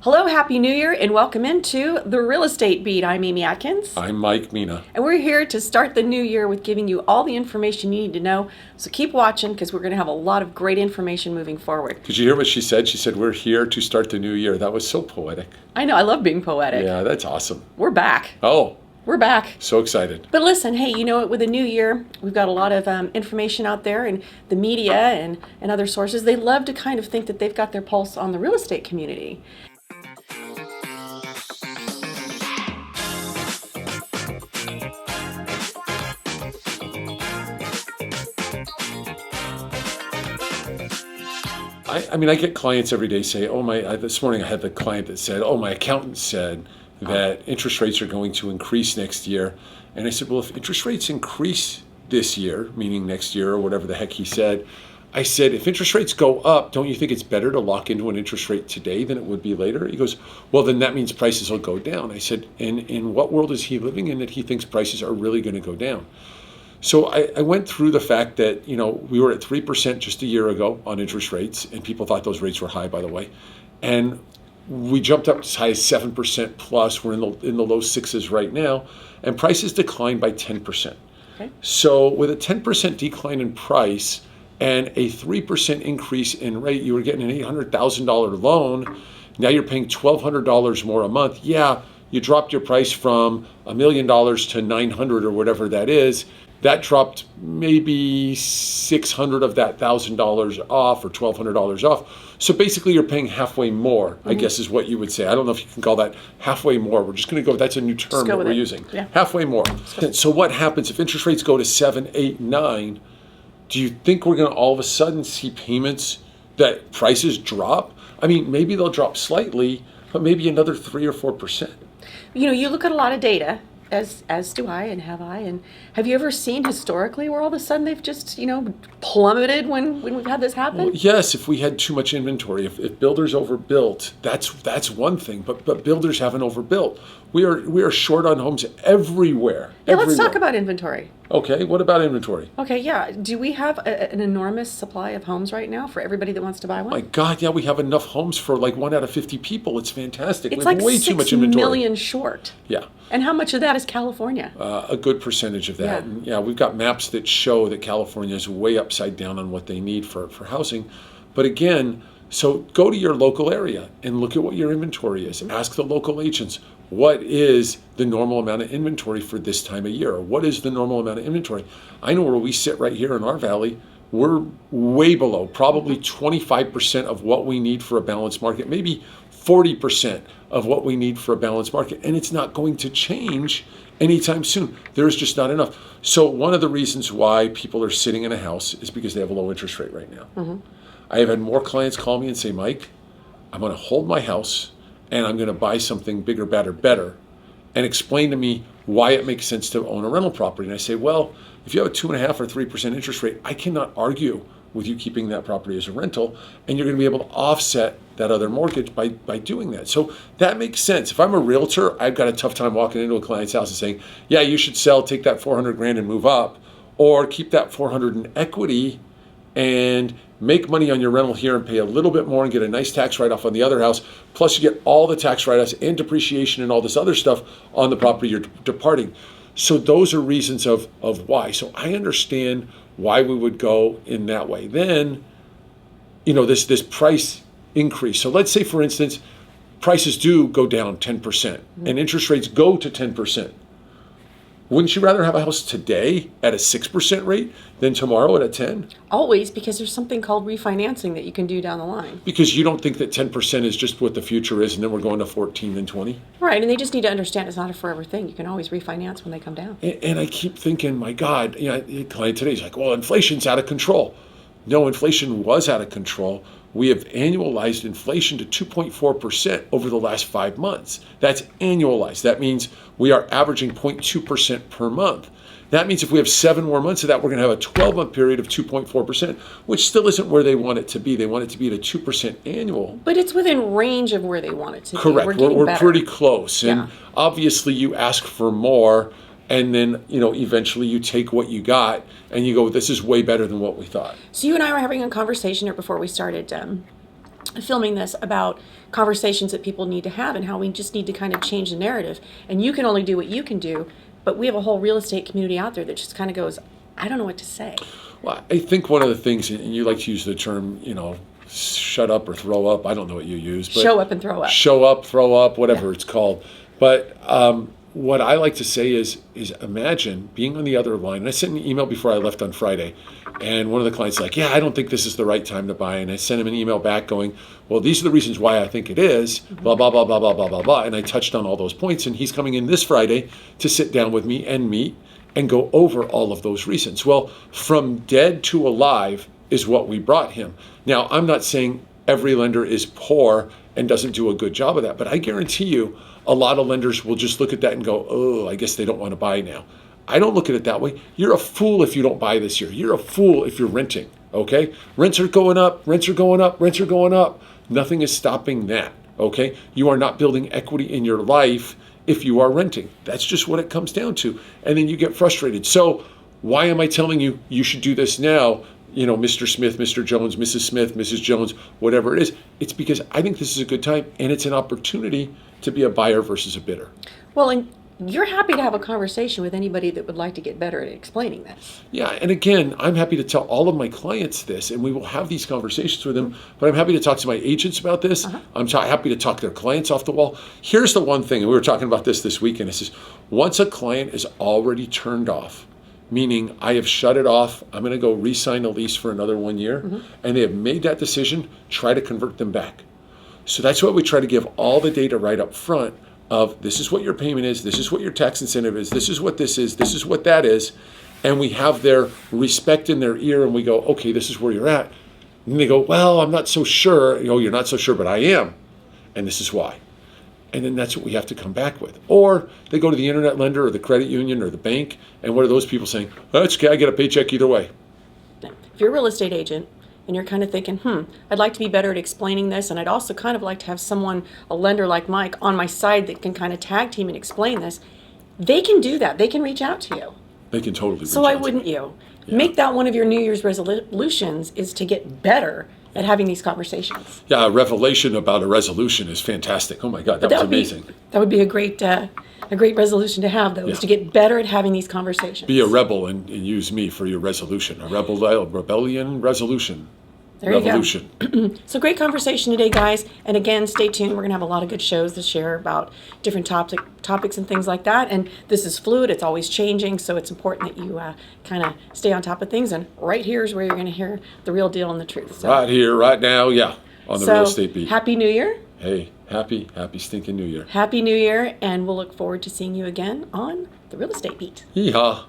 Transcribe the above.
Hello, Happy New Year, and welcome into the Real Estate Beat. I'm Amy Atkins. I'm Mike Meena. And we're here to start the new year with giving you all the information you need to know. So keep watching because we're going to have a lot of great information moving forward. Did you hear what she saad? She said, we're here to start the new year. That was so poetic. I know, I love being poetic. Yeah, that's awesome. We're back. Oh, We're back. so excited. But listen, hey, you know what? With the new year, we've got a lot of information out there, and the media and other sources, they love to kind of think that they've got their pulse on the real estate community. I get clients every day say, this morning I had the client that said, my accountant said that interest rates are going to increase next year. And I said, well, if interest rates increase this year, meaning next year or whatever the heck he said, I said, if interest rates go up, don't you think it's better to lock into an interest rate today than it would be later? He goes, well, then that means prices will go down. I said, in what world is he living in that he thinks prices are really going to go down? So I went through the fact that, we were at 3% just a year ago on interest rates, and people thought those rates were high, by the way. And we jumped up as high as 7% plus. We're in the low sixes right now, and prices declined by 10%. Okay. So with a 10% decline in price and a 3% increase in rate, you were getting an $800,000 loan. Now you're paying $1,200 more a month. Yeah, you dropped your price from $1 million to $900 or whatever that is. That dropped maybe $600 of that $1,000 off or $1,200 off. So basically you're paying halfway more, I guess is what you would say. I don't know if you can call that halfway more. We're just going to go, that's a new term that we're using. Yeah. Halfway more. So what happens if interest rates go to 7, 8, 9? Do you think we're going to all of a sudden see payments that prices drop? I mean, maybe they'll drop slightly, but maybe another 3 or 4%. You look at a lot of data, as do I, and have you ever seen historically where all of a sudden they've just, plummeted when we've had this happen? Well, yes, if we had too much inventory, if builders overbuilt, that's one thing, but builders haven't overbuilt. We are short on homes everywhere. Yeah, let's talk about inventory. Okay, what about inventory? Okay, yeah. Do we have an enormous supply of homes right now for everybody that wants to buy one? My God, yeah, we have enough homes for like 1 out of 50 people. It's fantastic. It's we have like way 6 too much inventory. million short. Yeah. And how much of that is California? A good percentage of that. Yeah. And yeah, we've got maps that show that California is way upside down on what they need for housing. But again, so go to your local area and look at what your inventory is. Ask the local agents, what is the normal amount of inventory for this time of year? Or what is the normal amount of inventory? I know where we sit right here in our valley, we're way below, probably 25% of what we need for a balanced market, maybe 40% of what we need for a balanced market. And it's not going to change anytime soon. There's just not enough. So one of the reasons why people are sitting in a house is because they have a low interest rate right now. Mm-hmm. I have had more clients call me and say, Mike, I'm going to hold my house and I'm going to buy something bigger, better, and explain to me why it makes sense to own a rental property. And I say, well, if you have a 2.5% or 3% interest rate, I cannot argue with you keeping that property as a rental, and you're going to be able to offset that other mortgage by doing that. So that makes sense. If I'm a realtor, I've got a tough time walking into a client's house and saying, yeah, you should sell, take that $400,000 and move up, or keep that $400,000 in equity and make money on your rental here and pay a little bit more and get a nice tax write-off on the other house. Plus you get all the tax write-offs and depreciation and all this other stuff on the property you're departing. So those are reasons of why. So I understand why we would go in that way. Then, this price increase. So let's say, for instance, prices do go down 10% and interest rates go to 10%. Wouldn't you rather have a house today at a 6% rate than tomorrow at a 10? Always, because there's something called refinancing that you can do down the line. Because you don't think that 10% is just what the future is and then we're going to 14 and 20? Right, and they just need to understand it's not a forever thing. You can always refinance when they come down. And I keep thinking, my God, a client today is like, well, inflation's out of control. No, inflation was out of control. We have annualized inflation to 2.4% over the last 5 months. That's annualized. That means we are averaging 0.2% per month. That means if we have 7 more months of that, we're going to have a 12-month period of 2.4%, which still isn't where they want it to be. They want it to be at a 2% annual. But it's within range of where they want it to be. Correct. We're pretty close. And obviously you ask for more, and then, eventually you take what you got and you go, this is way better than what we thought. So you and I were having a conversation here before we started filming this about conversations that people need to have and how we just need to kind of change the narrative. And you can only do what you can do, but we have a whole real estate community out there that just kind of goes, I don't know what to say. Well, I think one of the things, and you like to use the term, shut up or throw up. I don't know what you use. But Show up and throw up. Show up, throw up, whatever it's called. But what I like to say is imagine being on the other line. And I sent an email before I left on Friday, and one of the clients like, yeah, I don't think this is the right time to buy. And I sent him an email back going, well, these are the reasons why I think it is, blah, blah, blah, blah, blah, blah, blah, blah. And I touched on all those points, and he's coming in this Friday to sit down with me and meet and go over all of those reasons. Well, from dead to alive is what we brought him. Now, I'm not saying every lender is poor and doesn't do a good job of that, but I guarantee you a lot of lenders will just look at that and go, oh, I guess they don't want to buy now. I don't look at it that way. You're a fool if you don't buy this year. You're a fool if you're renting, okay? Rents are going up, rents are going up, rents are going up. Nothing is stopping that, okay? You are not building equity in your life if you are renting. That's just what it comes down to. And then you get frustrated. So why am I telling you you should do this now? Mr. Smith, Mr. Jones, Mrs. Smith, Mrs. Jones, whatever it is. It's because I think this is a good time, and it's an opportunity to be a buyer versus a bidder. Well, and you're happy to have a conversation with anybody that would like to get better at explaining this. Yeah, and again, I'm happy to tell all of my clients this, and we will have these conversations with them, but I'm happy to talk to my agents about this. I'm happy to talk their clients off the wall. Here's the one thing, and we were talking about this weekend, it says, once a client is already turned off, meaning I have shut it off, I'm going to go re-sign a lease for another 1 year, and they have made that decision, try to convert them back. So that's why we try to give all the data right up front of this is what your payment is, this is what your tax incentive is, this is what this is what that is, and we have their respect in their ear, and we go, okay, this is where you're at. And they go, well, I'm not so sure. You're not so sure, but I am, and this is why. And then that's what we have to come back with. Or they go to the internet lender or the credit union or the bank, and what are those people saying? Oh, it's okay, I get a paycheck either way. If you're a real estate agent and you're kind of thinking, I'd like to be better at explaining this, and I'd also kind of like to have someone, a lender like Mike, on my side that can kind of tag team and explain this, they can do that. They can reach out to you. They can totally reach So out why to wouldn't you? Yeah. Make that one of your New Year's resolutions is to get better at having these conversations. Yeah, a revelation about a resolution is fantastic. Oh my God, that was amazing. That would be a great resolution to have, though, is to get better at having these conversations. Be a rebel and use me for your resolution. A rebellion resolution. There Revolution. You go. So great conversation today, guys. And again, stay tuned. We're going to have a lot of good shows this year about different topics and things like that. And this is fluid. It's always changing. So it's important that you kind of stay on top of things. And right here is where you're going to hear the real deal and the truth. So, right here, right now, yeah, on the Real Estate Beat. Happy New Year. Hey, happy stinking New Year. Happy New Year. And we'll look forward to seeing you again on the Real Estate Beat. Yeehaw.